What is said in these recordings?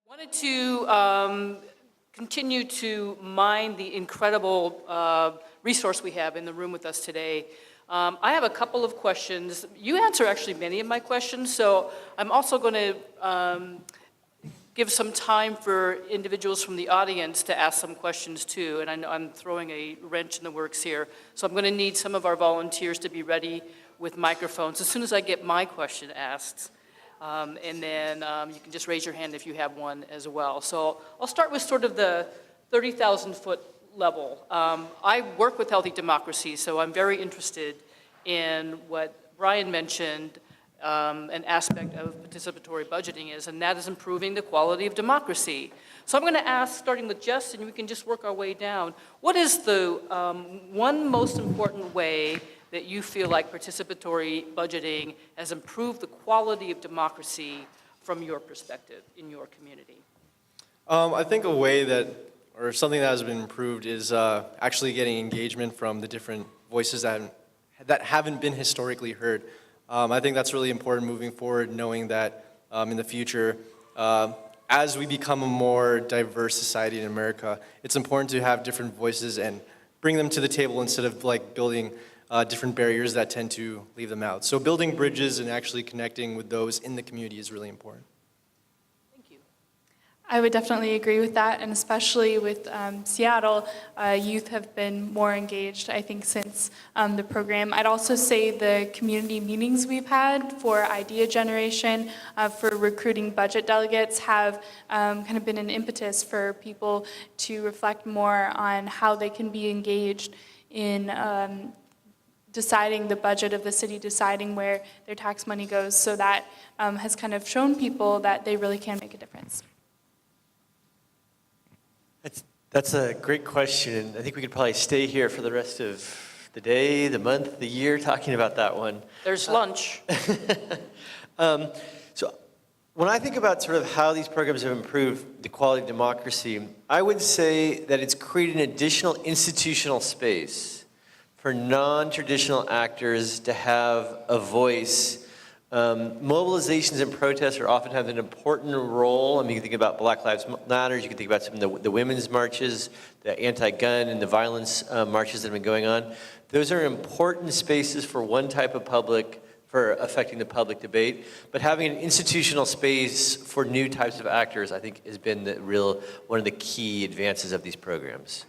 Wanted to continue to mine the incredible resource we have in the room with us today. I have a couple of questions. You answer actually many of my questions, so I'm also going to give some time for individuals from the audience to ask some questions too, and I know I'm throwing a wrench in the works here, so I'm going to need some of our volunteers to be ready with microphones as soon as I get my question asked. And then you can just raise your hand if you have one as well. So I'll start with sort of the 30,000 foot level. I work with healthy democracy, so I'm very interested in what Brian mentioned, an aspect of participatory budgeting is, and that is improving the quality of democracy. So I'm going to ask, starting with Jess, and we can just work our way down, what is the one most important way that you feel like participatory budgeting has improved the quality of democracy from your perspective in your community? I think a way that, or something that has been improved is actually getting engagement from the different voices that haven't been historically heard. I think that's really important moving forward, knowing that in the future, as we become a more diverse society in America, it's important to have different voices and bring them to the table instead of like building different barriers that tend to leave them out. So building bridges and actually connecting with those in the community is really important. Thank you. I would definitely agree with that, and especially with Seattle, youth have been more engaged, I think, since the program. I'd also say the community meetings we've had for idea generation, for recruiting budget delegates have kind of been an impetus for people to reflect more on how they can be engaged in deciding the budget of the city, deciding where their tax money goes. So that has kind of shown people that they really can make a difference. That's a great question. I think we could probably stay here for the rest of the day, the month, the year, talking about that one. There's lunch. So when I think about sort of how these programs have improved the quality of democracy, I would say that it's created an additional institutional space for non-traditional actors to have a voice. Mobilizations and protests are often have an important role. I mean, you can think about Black Lives Matter, you can think about some of the women's marches, the anti-gun and the violence marches that have been going on. Those are important spaces for one type of public, for affecting the public debate. But having an institutional space for new types of actors, I think, has been one of the key advances of these programs.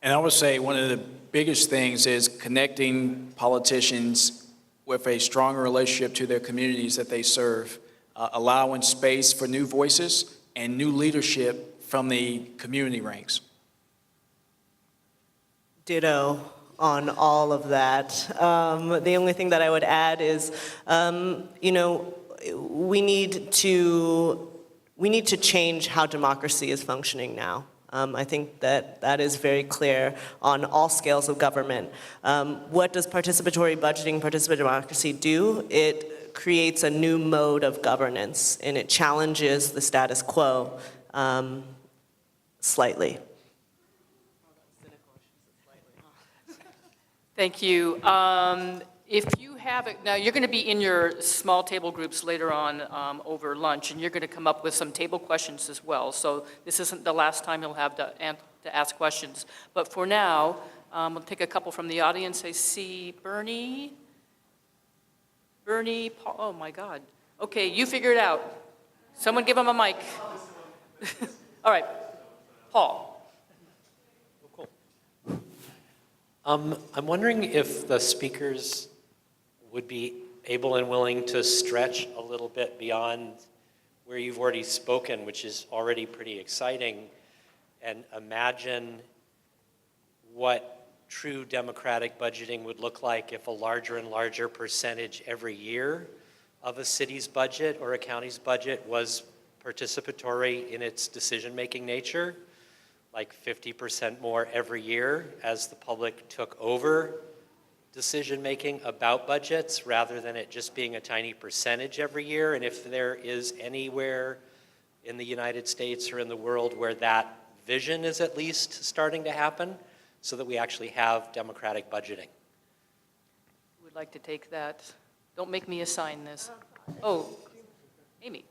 And I would say one of the biggest things is connecting politicians with a stronger relationship to their communities that they serve, allowing space for new voices and new leadership from the community ranks. Ditto on all of that. The only thing that I would add is, we need to change how democracy is functioning now. I think that is very clear on all scales of government. What does participatory budgeting, participatory democracy do? It creates a new mode of governance, and it challenges the status quo slightly. Thank you. If you have it, now you're going to be in your small table groups later on over lunch, and you're going to come up with some table questions as well. So this isn't the last time you'll have to ask questions. But for now, we'll take a couple from the audience. I see Bernie, Paul, oh my God. Okay, you figure it out. Someone give him a mic. All right, Paul. I'm wondering if the speakers would be able and willing to stretch a little bit beyond where you've already spoken, which is already pretty exciting, and imagine what true democratic budgeting would look like if a larger and larger percentage every year of a city's budget or a county's budget was participatory in its decision-making nature, like 50% more every year as the public took over decision-making about budgets rather than it just being a tiny percentage every year. And if there is anywhere in the United States or in the world where that vision is at least starting to happen so that we actually have democratic budgeting. Who would like to take that? Don't make me assign this. Oh, Amy.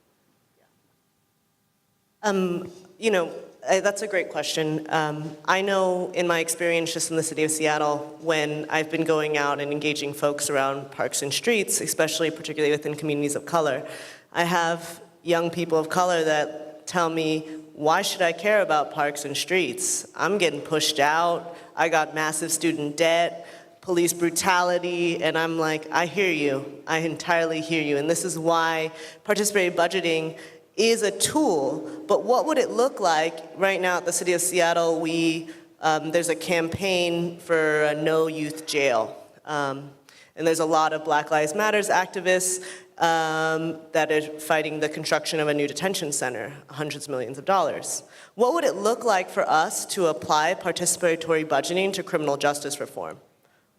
You know, that's a great question. I know in my experience just in the city of Seattle, when I've been going out and engaging folks around parks and streets, especially particularly within communities of color, I have young people of color that tell me, why should I care about parks and streets? I'm getting pushed out. I got massive student debt, police brutality, and I'm like, I hear you. I entirely hear you. And this is why participatory budgeting is a tool, but what would it look like right now at the City of Seattle? There's a campaign for a no youth jail. And there's a lot of Black Lives Matters activists that are fighting the construction of a new detention center, hundreds of millions of dollars. What would it look like for us to apply participatory budgeting to criminal justice reform?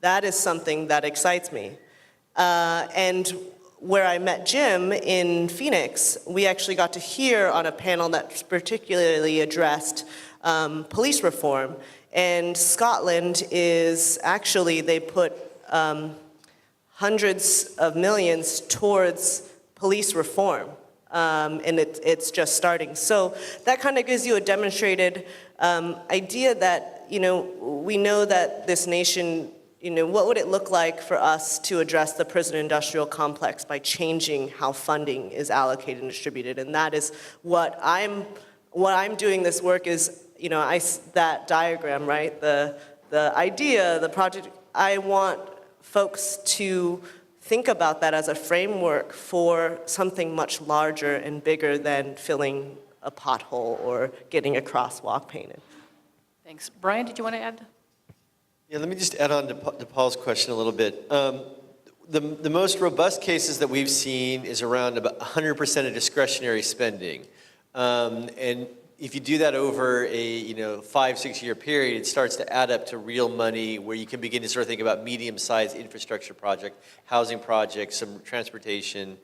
That is something that excites me. And where I met Jim in Phoenix, we actually got to hear on a panel that particularly addressed police reform. And Scotland is actually, they put hundreds of millions towards police reform. And it's just starting. So that kind of gives you a demonstrated idea that, you know, we know that this nation, you know, what would it look like for us to address the prison industrial complex by changing how funding is allocated and distributed? And that is what I'm doing this work is, you know, that diagram, right? The idea, the project, I want folks to think about that as a framework for something much larger and bigger than filling a pothole or getting a crosswalk painted. Thanks. Brian, did you want to add? Yeah, let me just add on to Paul's question a little bit. The most robust cases that we've seen is around about 100% of discretionary spending. And if you do that over a 5-6 year period, it starts to add up to real money where you can begin to sort of think about medium-sized infrastructure project, housing projects, some transportation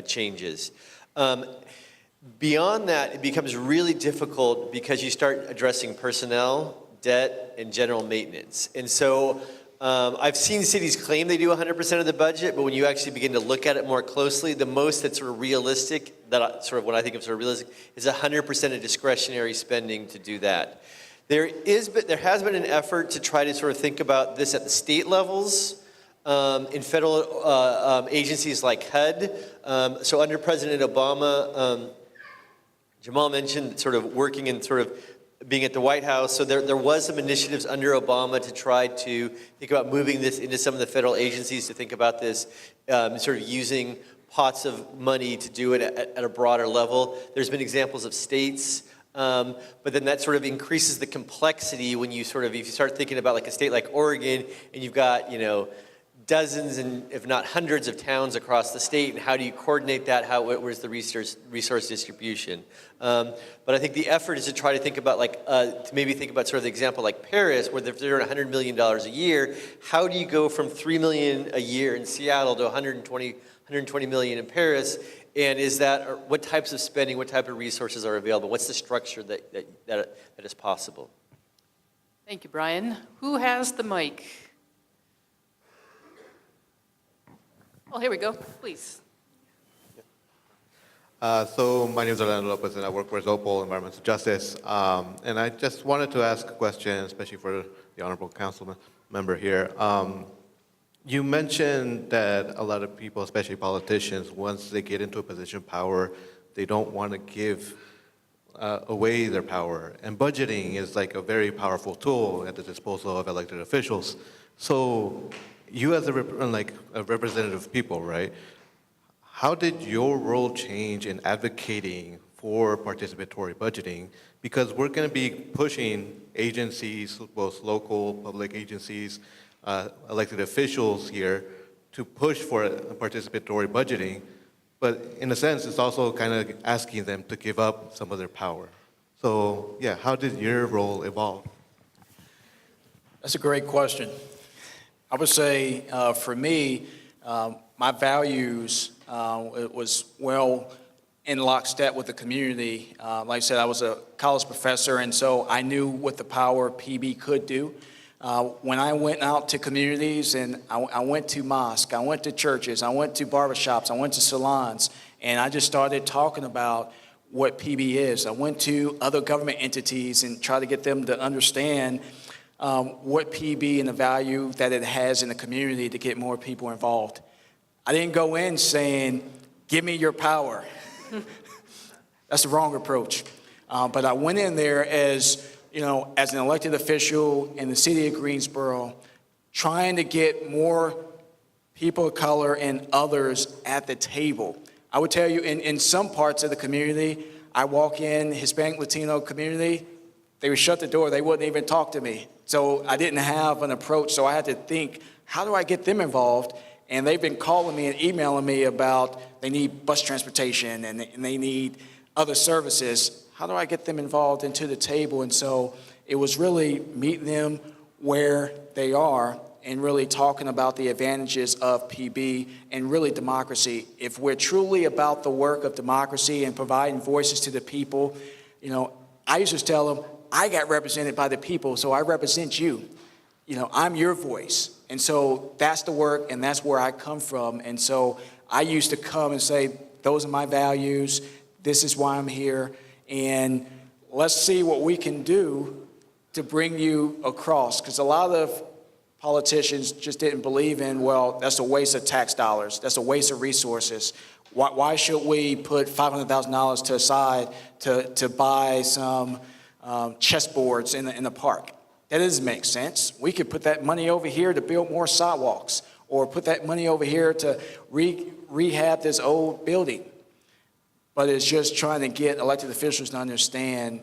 changes. Beyond that, it becomes really difficult because you start addressing personnel, debt, and general maintenance. And so I've seen cities claim they do 100% of the budget, but when you actually begin to look at it more closely, the most that's sort of realistic, when I think of sort of realistic, is 100% of discretionary spending to do that. There has been an effort to try to sort of think about this at the state levels, in federal agencies like HUD. So under President Obama, Jamal mentioned sort of working in sort of being at the White House, so there was some initiatives under Obama to try to think about moving this into some of the federal agencies to think about this, sort of using pots of money to do it at a broader level. There's been examples of states, but then that sort of increases the complexity when you if you start thinking about like a state like Oregon, and you've got, dozens and if not hundreds of towns across the state, and how do you coordinate that? Where's the resource distribution? But I think the effort is to try to think about to maybe think about sort of the example like Paris, where they're at $100 million a year. How do you go from $3 million a year in Seattle to 120 million in Paris? And what types of spending, what type of resources are available? What's the structure that is possible? Thank you, Brian. Who has the mic? Oh, here we go. Please. So my name is Orlando Lopez, and I work for Zopal Environmental Justice. And I just wanted to ask a question, especially for the honorable council member here. You mentioned that a lot of people, especially politicians, once they get into a position of power, they don't want to give away their power. And budgeting is like a very powerful tool at the disposal of elected officials. So you as a representative of people, right? How did your role change in advocating for participatory budgeting? Because we're going to be pushing agencies, both local, public agencies, elected officials here, to push for participatory budgeting. But in a sense, it's also kind of asking them to give up some of their power. So yeah, how did your role evolve? That's a great question. I would say, for me, my values was well in lockstep with the community. Like I said, I was a college professor, and so I knew what the power of PB could do. When I went out to communities, and I went to mosques, I went to churches, I went to barbershops, I went to salons, and I just started talking about what PB is. I went to other government entities and tried to get them to understand what PB and the value that it has in the community to get more people involved. I didn't go in saying, give me your power. That's the wrong approach. But I went in there as, as an elected official in the city of Greensboro, trying to get more people of color and others at the table. I would tell you, in some parts of the community, I walk in, Hispanic Latino community, they would shut the door, they wouldn't even talk to me. So I didn't have an approach, so I had to think, how do I get them involved? And they've been calling me and emailing me about they need bus transportation and they need other services. How do I get them involved into the table? And so it was really meeting them where they are and really talking about the advantages of PB and really democracy. If we're truly about the work of democracy and providing voices to the people, I used to tell them, I got represented by the people, so I represent you. I'm your voice. And so that's the work, and that's where I come from. And so I used to come and say, those are my values, this is why I'm here, and let's see what we can do to bring you across. Because a lot of politicians just didn't believe in, well, that's a waste of tax dollars, that's a waste of resources. Why should we put $500,000 to the side to buy some chessboards in the park? That doesn't make sense. We could put that money over here to build more sidewalks, or put that money over here to rehab this old building. But it's just trying to get elected officials to understand,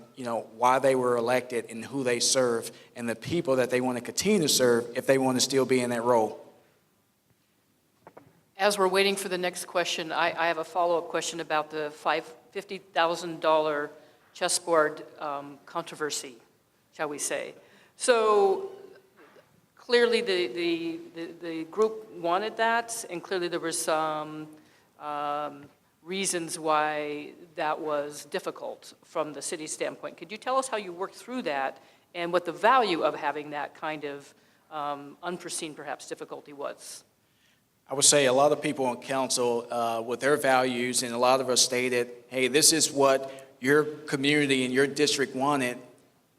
why they were elected and who they serve and the people that they want to continue to serve if they want to still be in that role. As we're waiting for the next question, I have a follow-up question about the $50,000 chessboard controversy, shall we say. So clearly the group wanted that, and clearly there were some reasons why that was difficult from the city standpoint. Could you tell us how you worked through that and what the value of having that kind of unforeseen, perhaps, difficulty was? I would say a lot of people on council with their values, and a lot of us stated, hey, this is what your community and your district wanted,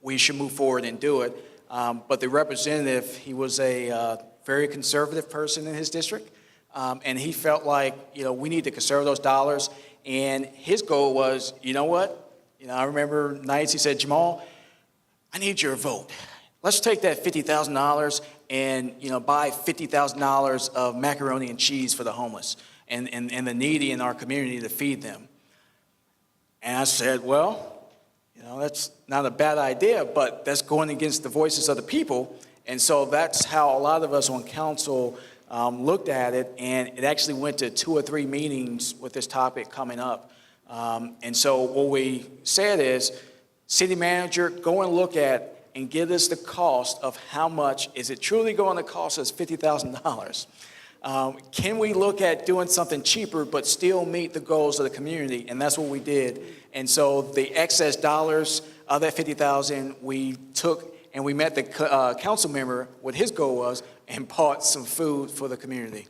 we should move forward and do it. But the representative, he was a very conservative person in his district, and he felt like, we need to conserve those dollars. And his goal was, you know what? I remember nights he said, Jamal, I need your vote. Let's take that $50,000 and buy $50,000 of macaroni and cheese for the homeless and the needy in our community to feed them. And I said, well, that's not a bad idea, but that's going against the voices of the people. And so that's how a lot of us on council looked at it, and it actually went to 2 or 3 meetings with this topic coming up. And so what we said is, city manager, go and look at and give us the cost of how much is it truly going to cost us $50,000. Can we look at doing something cheaper but still meet the goals of the community? And that's what we did. And so the excess dollars of that $50,000 we took and we met the council member, what his goal was, and bought some food for the community.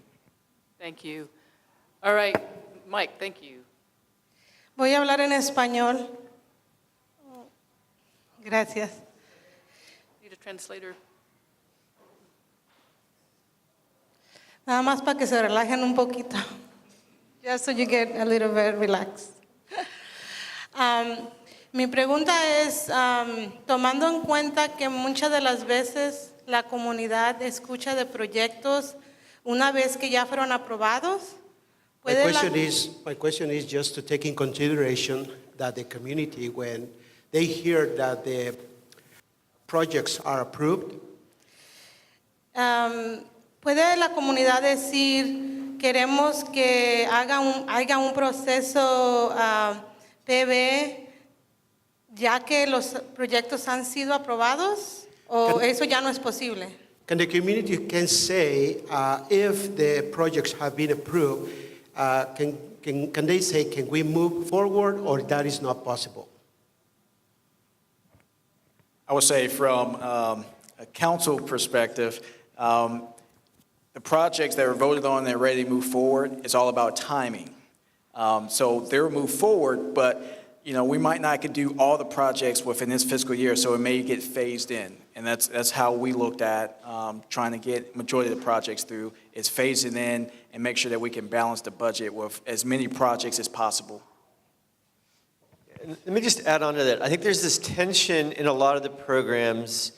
Thank you. All right, Mike, thank you. Voy a hablar en español. Gracias. Need a translator? Nada más para que se relajen un poquito. Just so you get a little bit relaxed. Mi pregunta es, tomando en cuenta que muchas de las veces la comunidad escucha de proyectos una vez que ya fueron aprobados, My question is just to take in consideration that the community, when they hear that the projects are approved, ¿puede la comunidad decir, queremos que haya un proceso PB ya que los proyectos han sido aprobados? ¿O eso ya no es posible? can the community can say if the projects have been approved, can they say, can we move forward, or that is not possible? I would say from a council perspective, the projects that are voted on and ready to move forward, it's all about timing. So they'll move forward, but we might not could do all the projects within this fiscal year, so it may get phased in. And that's how we looked at trying to get majority of the projects through, is phasing in and make sure that we can balance the budget with as many projects as possible. And let me just add on to that. I think there's this tension in a lot of the programs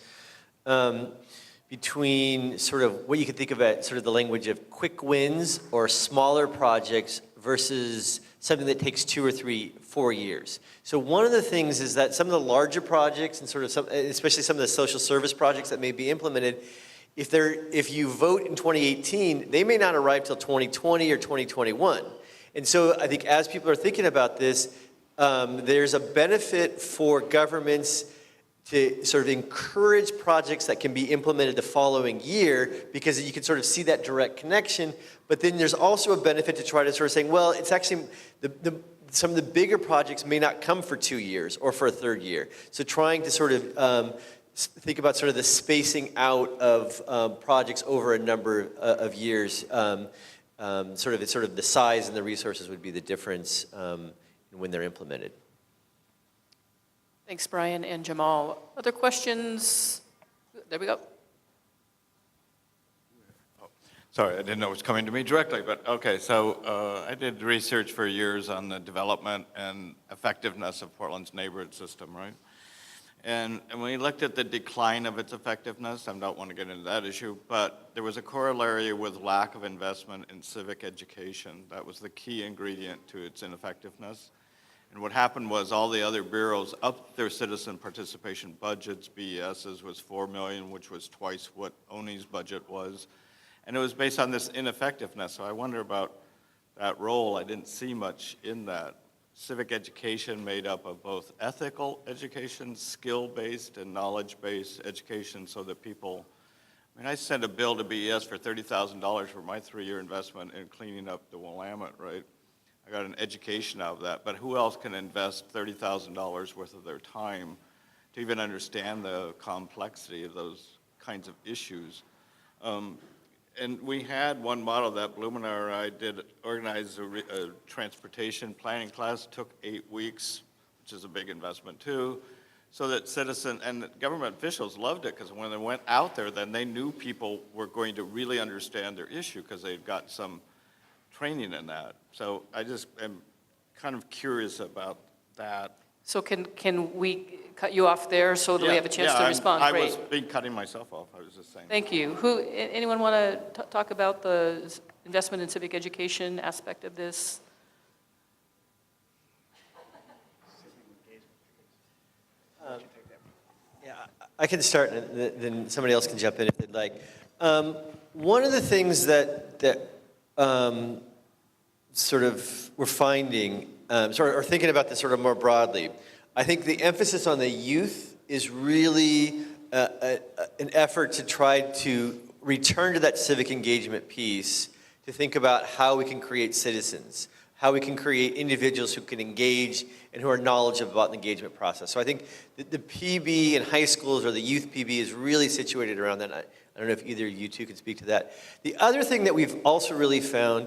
between sort of what you could think of as sort of the language of quick wins or smaller projects versus something that takes 2 or 3, 4 years. So one of the things is that some of the larger projects and sort of especially some of the social service projects that may be implemented, if you vote in 2018, they may not arrive till 2020 or 2021. And so I think as people are thinking about this, there's a benefit for governments to sort of encourage projects that can be implemented the following year, because you can sort of see that direct connection. But then there's also a benefit to try to sort of saying, well, it's actually some of the bigger projects may not come for 2 years or for a third year. So trying to sort of think about sort of the spacing out of projects over a number of years, sort of the size and the resources would be the difference when they're implemented. Thanks, Brian and Jamal. Other questions? There we go. Sorry, I didn't know it was coming to me directly, but okay, so I did research for years on the development and effectiveness of Portland's neighborhood system, right? And we looked at the decline of its effectiveness. I don't want to get into that issue, but there was a corollary with lack of investment in civic education. That was the key ingredient to its ineffectiveness. And what happened was all the other bureaus upped their citizen participation budgets. BES's was $4 million, which was twice what ONI's budget was. And it was based on this ineffectiveness. So I wonder about that role. I didn't see much in that. Civic education made up of both ethical education, skill-based and knowledge-based education, so that people, I sent a bill to BES for $30,000 for my 3-year investment in cleaning up the Willamette, right? I got an education out of that, but who else can invest $30,000 worth of their time to even understand the complexity of those kinds of issues? And we had one model that Blumenauer and I did organize a transportation planning class, took 8 weeks, which is a big investment too, so that citizen and government officials loved it, because when they went out there, then they knew people were going to really understand their issue because they'd got some training in that. So I just am kind of curious about that. So can we cut you off there so that we have a chance to respond? I Great. was cutting myself off, I was just saying. Thank you. Anyone want to talk about the investment in civic education aspect of this? Yeah, I can start, and then somebody else can jump in if they'd like. One of the things that sort of we're finding, or thinking about this sort of more broadly, I think the emphasis on the youth is really an effort to try to return to that civic engagement piece, to think about how we can create citizens, how we can create individuals who can engage and who are knowledgeable about the engagement process. So I think the PB in high schools, or the youth PB, is really situated around that. I don't know if either of you two can speak to that. The other thing that we've also really found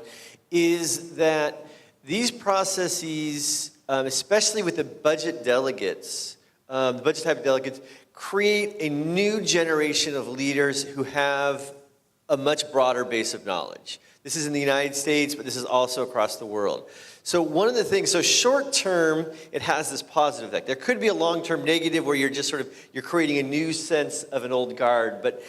is that these processes, especially with the budget delegates, the budget type delegates, create a new generation of leaders who have a much broader base of knowledge. This is in the United States, but this is also across the world. So one of the things, so short term, it has this positive effect. There could be a long-term negative where you're just you're creating a new sense of an old guard, but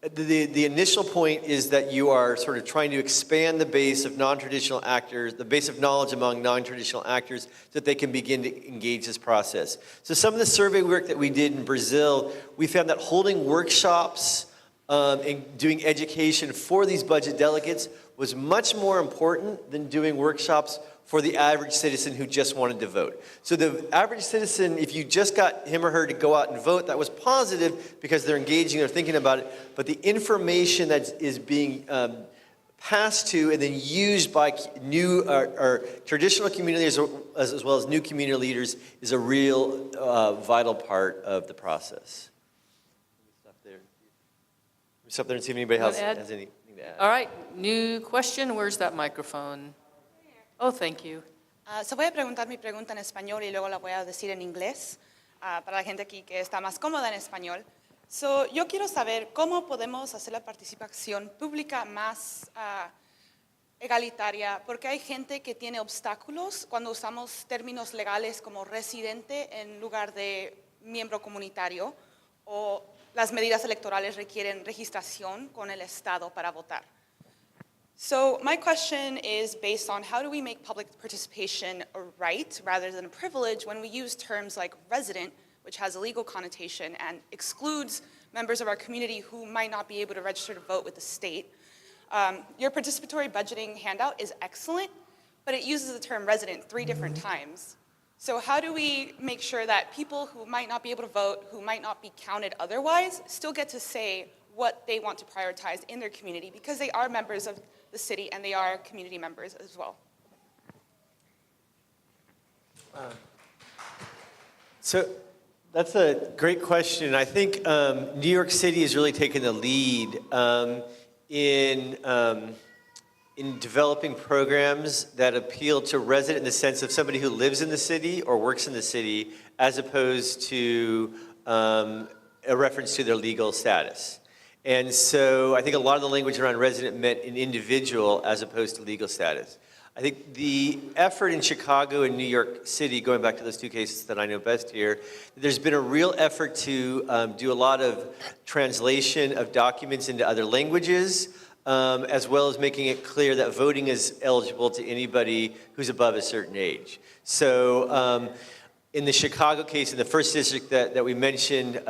the initial point is that you are sort of trying to expand the base of non-traditional actors, the base of knowledge among non-traditional actors, so that they can begin to engage this process. So some of the survey work that we did in Brazil, we found that holding workshops and doing education for these budget delegates was much more important than doing workshops for the average citizen who just wanted to vote. So the average citizen, if you just got him or her to go out and vote, that was positive because they're engaging, they're thinking about it. But the information that is being passed to and then used by new or traditional communities as well as new community leaders is a real vital part of the process. Stop there and see if anybody else has anything to add. All right, new question. Where's that microphone? Oh, thank you. Se voy a preguntar mi pregunta en español y luego la voy a decir en inglés para la gente aquí que está más cómoda en español. Yo quiero saber cómo podemos hacer la participación pública más egalitaria, porque hay gente que tiene obstáculos cuando usamos términos legales como residente en lugar de miembro comunitario, o las medidas electorales requieren registración con el Estado para votar. So my question is based on how do we make public participation a right rather than a privilege when we use terms like resident, which has a legal connotation and excludes members of our community who might not be able to register to vote with the state. Your participatory budgeting handout is excellent, but it uses the term resident 3 different times. So how do we make sure that people who might not be able to vote, who might not be counted otherwise, still get to say what they want to prioritize in their community because they are members of the city and they are community members as well? So that's a great question. I think New York City has really taken the lead in developing programs that appeal to resident in the sense of somebody who lives in the city or works in the city, as opposed to a reference to their legal status. And so I think a lot of the language around resident meant an individual as opposed to legal status. I think the effort in Chicago and New York City, going back to those 2 cases that I know best here, there's been a real effort to do a lot of translation of documents into other languages, as well as making it clear that voting is eligible to anybody who's above a certain age. So in the Chicago case, in the first district that we mentioned,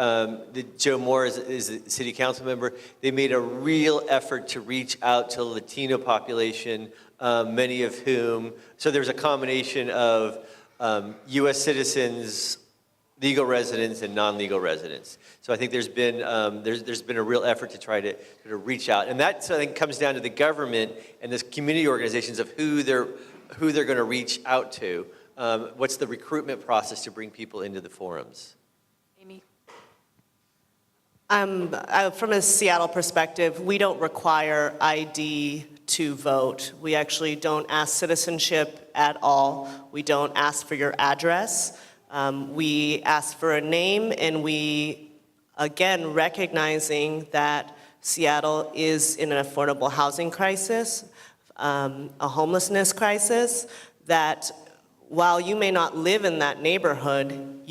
Joe Moore is a city council member, they made a real effort to reach out to the Latino population, many of whom, so there's a combination of US citizens, legal residents, and non-legal residents. So I think there's been a real effort to try to reach out. And that, I think, comes down to the government and the community organizations of who they're going to reach out to. What's the recruitment process to bring people into the forums? Amy? From a Seattle perspective, we don't require ID to vote. We actually don't ask citizenship at all. We don't ask for your address. We ask for a name, and we, again, recognizing that Seattle is in an affordable housing crisis, a homelessness crisis, that while you may not live in that neighborhood,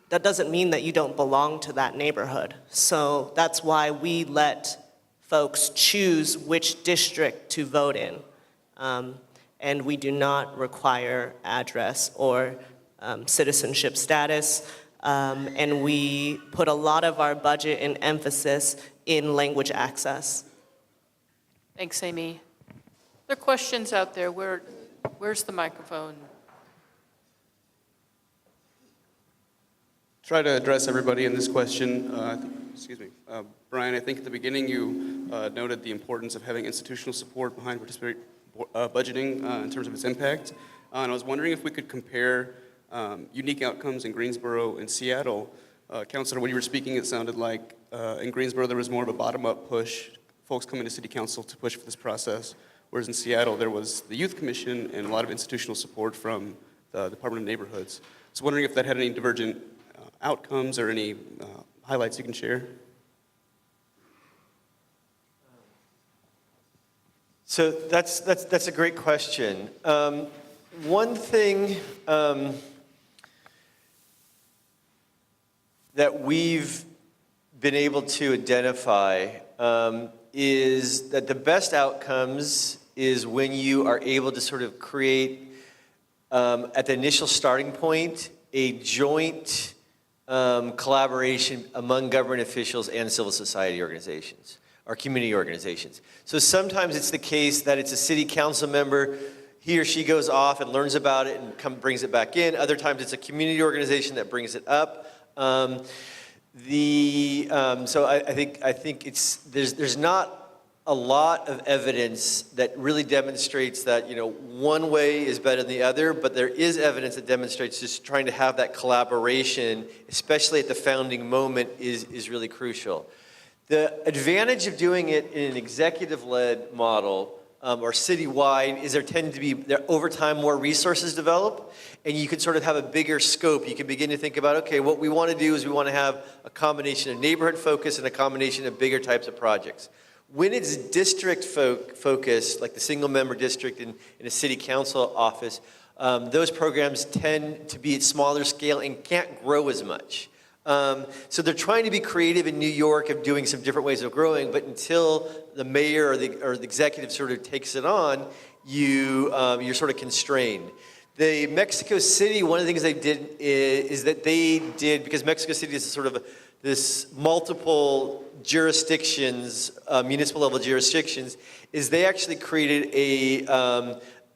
that doesn't mean that you don't belong to that neighborhood. So that's why we let folks choose which district to vote in. And we do not require address or citizenship status. And we put a lot of our budget and emphasis in language access. Thanks, Amy. There are questions out there. Where's the microphone? Try to address everybody in this question. Brian, I think at the beginning you noted the importance of having institutional support behind participatory budgeting in terms of its impact. And I was wondering if we could compare unique outcomes in Greensboro and Seattle. Councilor, when you were speaking, it sounded like in Greensboro there was more of a bottom-up push, folks coming to City Council to push for this process, whereas in Seattle there was the Youth Commission and a lot of institutional support from the Department of Neighborhoods. I was wondering if that had any divergent outcomes or any highlights you can share? So that's a great question. One thing that we've been able to identify is that the best outcomes is when you are able to sort of create, at the initial starting point, a joint collaboration among government officials and civil society organizations, or community organizations. So sometimes it's the case that it's a city council member, he or she goes off and learns about it and brings it back in. Other times it's a community organization that brings it up. So I think there's not a lot of evidence that really demonstrates that, one way is better than the other, but there is evidence that demonstrates just trying to have that collaboration, especially at the founding moment, is really crucial. The advantage of doing it in an executive-led model or citywide is there tend to be, there over time, more resources develop, and you can sort of have a bigger scope. You can begin to think about, okay, what we want to do is we want to have a combination of neighborhood focus and a combination of bigger types of projects. When it's district focused, like the single member district in a city council office, those programs tend to be at smaller scale and can't grow as much. So they're trying to be creative in New York of doing some different ways of growing, but until the mayor or the executive sort of takes it on, you're sort of constrained. The Mexico City, one of the things they did is that they did, because Mexico City is sort of this multiple jurisdictions, municipal level jurisdictions, is they actually created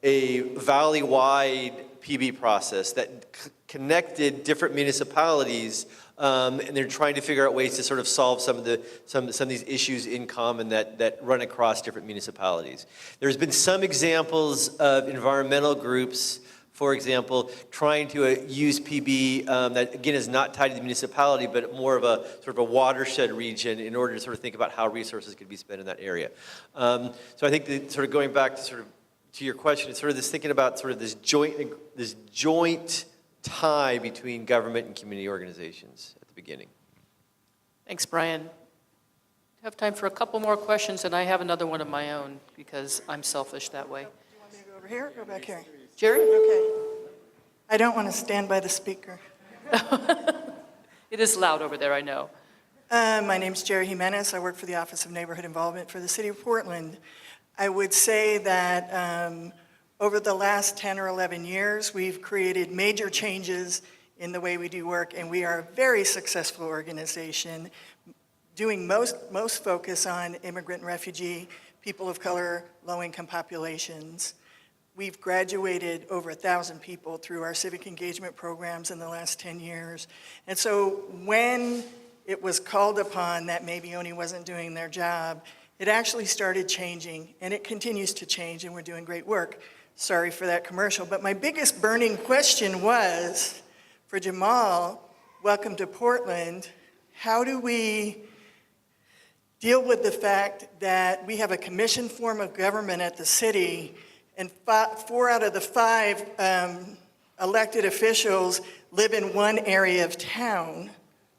a valley-wide PB process that connected different municipalities, and they're trying to figure out ways to sort of solve some of these issues in common that run across different municipalities. There's been some examples of environmental groups, for example, trying to use PB that, again, is not tied to the municipality, but more of a sort of a watershed region in order to sort of think about how resources could be spent in that area. So I think that sort of going back to sort of to your question, it's sort of this thinking about sort of this joint tie between government and community organizations at the beginning. Thanks, Brian. We have time for a couple more questions, and I have another one of my own because I'm selfish that way. Do you want me to go over here or go back here? Jerry? Okay. I don't want to stand by the speaker. It is loud over there, I know. My name's Jerry Jimenez. I work for the Office of Neighborhood Involvement for the City of Portland. I would say that over the last 10 or 11 years, we've created major changes in the way we do work, and we are a very successful organization, doing most focus on immigrant and refugee, people of color, low-income populations. We've graduated over 1,000 people through our civic engagement programs in the last 10 years. And so when it was called upon that maybe ONI wasn't doing their job, it actually started changing, and it continues to change, and we're doing great work. Sorry for that commercial, but my biggest burning question was, for Jamal, welcome to Portland, how do we deal with the fact that we have a commission form of government at the city, and 4 out of the 5 elected officials live in one area of town.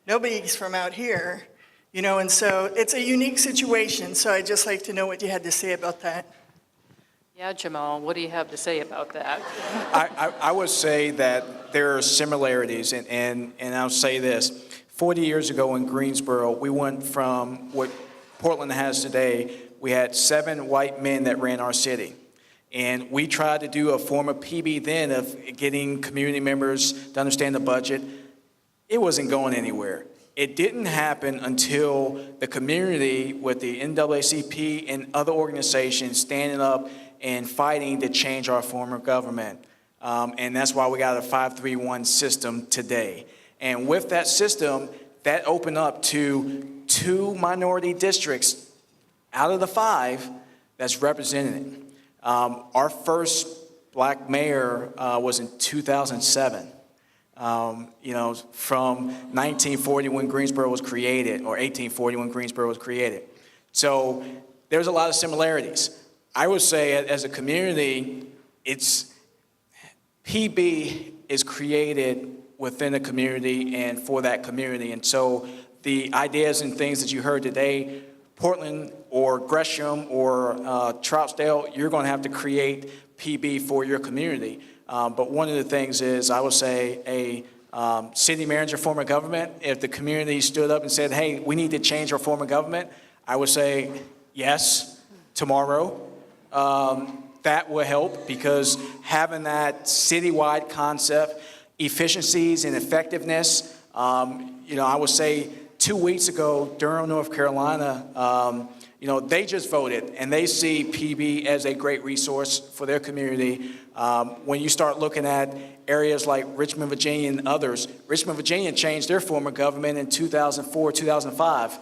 Nobody's from out here, you know, and so it's a unique situation. So I'd just like to know what you had to say about that. Yeah, Jamal, what do you have to say about that? I would say that there are similarities, and I'll say this. 40 years ago in Greensboro, we went from what Portland has today. We had 7 white men that ran our city. And we tried to do a form of PB then of getting community members to understand the budget. It wasn't going anywhere. It didn't happen until the community with the NAACP and other organizations standing up and fighting to change our form of government. And that's why we got a 5-3-1 system today. And with that system, that opened up to 2 minority districts out of the 5 that's represented. Our first black mayor was in 2007. From 1940 when Greensboro was created, or 1840 when Greensboro was created. So there's a lot of similarities. I would say as a community, PB is created within a community and for that community. And so the ideas and things that you heard today, Portland or Gresham or Troutdale, you're going to have to create PB for your community. But one of the things is, I would say, a city manager form of government, if the community stood up and said, hey, we need to change our form of government, I would say, yes, tomorrow. That will help, because having that citywide concept, efficiencies and effectiveness, I would say 2 weeks ago, Durham, North Carolina, they just voted, and they see PB as a great resource for their community. When you start looking at areas like Richmond, Virginia, and others, Richmond, Virginia changed their form of government in 2004, 2005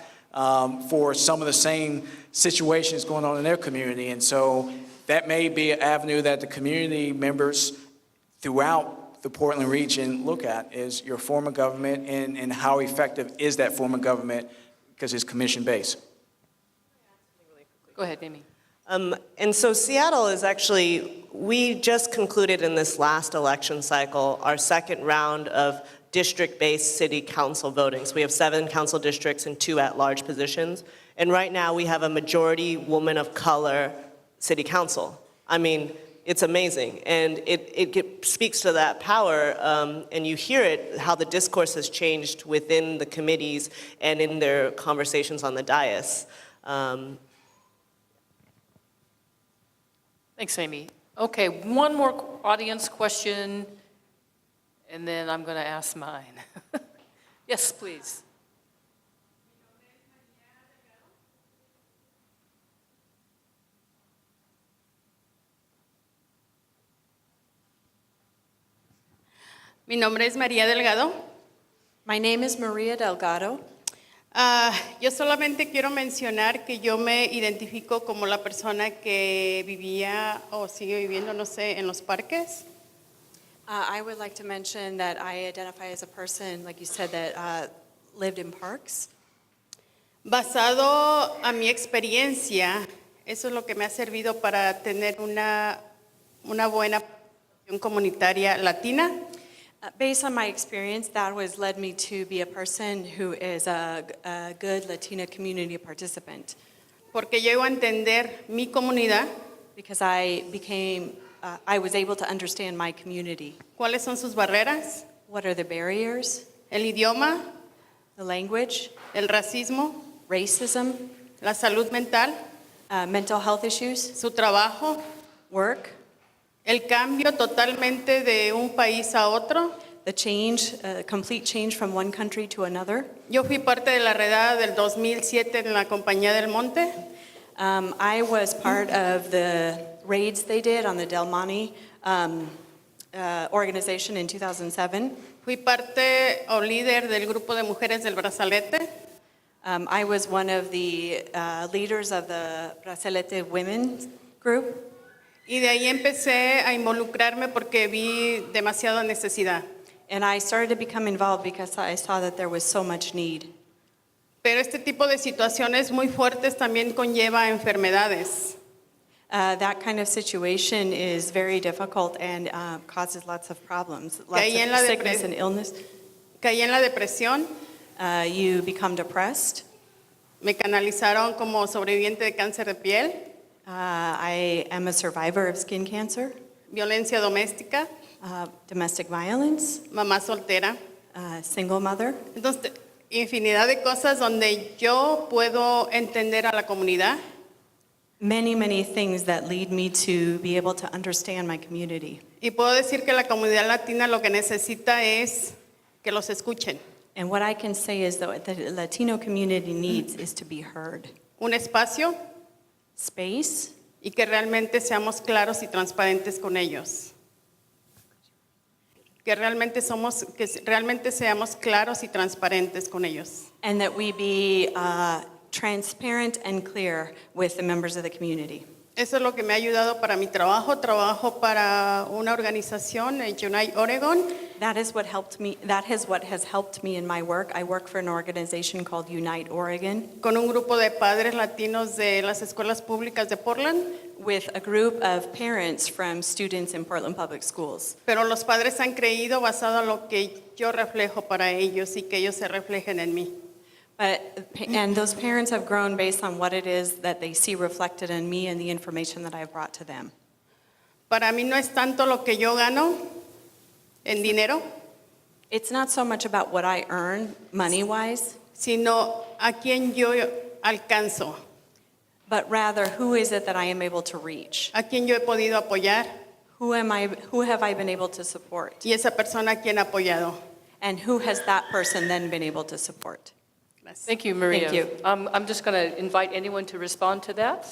for some of the same situations going on in their community. And so that may be an avenue that the community members throughout the Portland region look at, is your form of government and how effective is that form of government, because it's commission-based. Go ahead, Amy. And so Seattle is actually, we just concluded in this last election cycle our second round of district-based city council voting. So we have 7 council districts and 2 at-large positions. And right now we have a majority woman of color city council. I mean, it's amazing. And it speaks to that power, and you hear it, how the discourse has changed within the committees and in their conversations on the dais. Thanks, Amy. Okay, one more audience question, and then I'm going to ask mine. Yes, please. Mi nombre es María Delgado. My name is Maria Delgado. Yo solamente quiero mencionar que yo me identifico como la persona que vivía o sigue viviendo, no sé, en los parques. I would like to mention that I identify as a person, like you said, that lived in parks. Basado a mi experiencia, eso es lo que me ha servido para tener una buena participación comunitaria latina. Based on my experience, that was led me to be a person who is a good Latina community participant. Porque yo iba a entender mi comunidad. Because I was able to understand my community. ¿Cuáles son sus barreras? What are the barriers? El idioma. The language. El racismo. Racism. La salud mental. Mental health issues. Su trabajo. Work. El cambio totalmente de un país a otro. The change, complete change from one country to another. Yo fui parte de la redada del 2007 en la Compañía del Monte. I was part of the raids they did on the Del Monte organization in 2007. Fui parte o líder del grupo de mujeres del Brazalete. I was one of the leaders of the Brazalete women's group. Y de ahí empecé a involucrarme porque vi demasiada necesidad. And I started to become involved because I saw that there was so much need. Pero este tipo de situaciones muy fuertes también conlleva enfermedades. That kind of situation is very difficult and causes lots of problems, lots of sickness and illness. Caí en la depresión. You become depressed. Me canalizaron como sobreviviente de cáncer de piel. I am a survivor of skin cancer. Violencia doméstica. Domestic violence. Mamá soltera. Single mother. Entonces, infinidad de cosas donde yo puedo entender a la comunidad. Many, many things that lead me to be able to understand my community. Y puedo decir que la comunidad latina lo que necesita es que los escuchen. And what I can say is that what the Latino community needs is to be heard. Un espacio. Space. Y que realmente seamos claros y transparentes con ellos. Que realmente seamos claros y transparentes con ellos. And that we be transparent and clear with the members of the community. Eso es lo que me ha ayudado para mi trabajo. Trabajo para una organización, Unite Oregon. That is what has helped me in my work. I work for an organization called Unite Oregon. Con un grupo de padres latinos de las escuelas públicas de Portland. With a group of parents from students in Portland Public Schools. Pero los padres han creído basado en lo que yo reflejo para ellos y que ellos se reflejen en mí. And those parents have grown based on what it is that they see reflected in me and the information that I've brought to them. Para mí no es tanto lo que yo gano en dinero. It's not so much about what I earn money-wise. Sino a quien yo alcanzo. But rather, who is it that I am able to reach? A quien yo he podido apoyar. Who have I been able to support? Y esa persona a quien he apoyado. And who has that person then been able to support? Thank you, Maria. Thank you. I'm just going to invite anyone to respond to that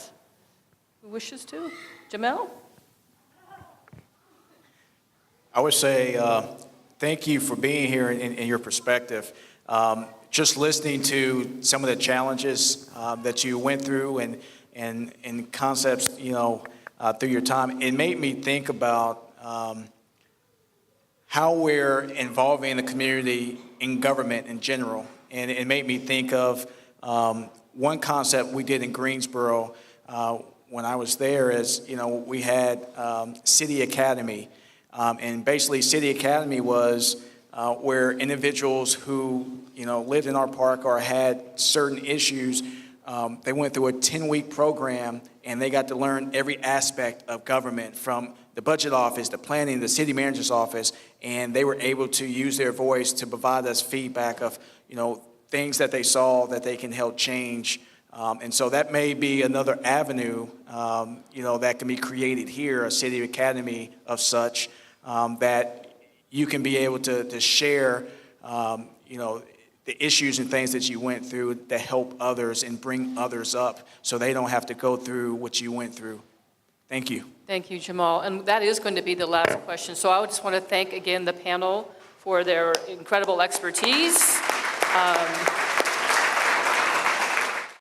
who wishes to. Jamal? I would say thank you for being here and your perspective. Just listening to some of the challenges that you went through and concepts, through your time, it made me think about how we're involving the community in government in general. And it made me think of one concept we did in Greensboro when I was there is, we had City Academy. And basically, City Academy was where individuals who, lived in our park or had certain issues, they went through a 10-week program, and they got to learn every aspect of government, from the budget office, the planning, the city manager's office, and they were able to use their voice to provide us feedback of, things that they saw that they can help change. And so that may be another avenue, that can be created here, a city academy of such, that you can be able to share, the issues and things that you went through to help others and bring others up so they don't have to go through what you went through. Thank you. Thank you, Jamal. And that is going to be the last question. So I would just want to thank again the panel for their incredible expertise.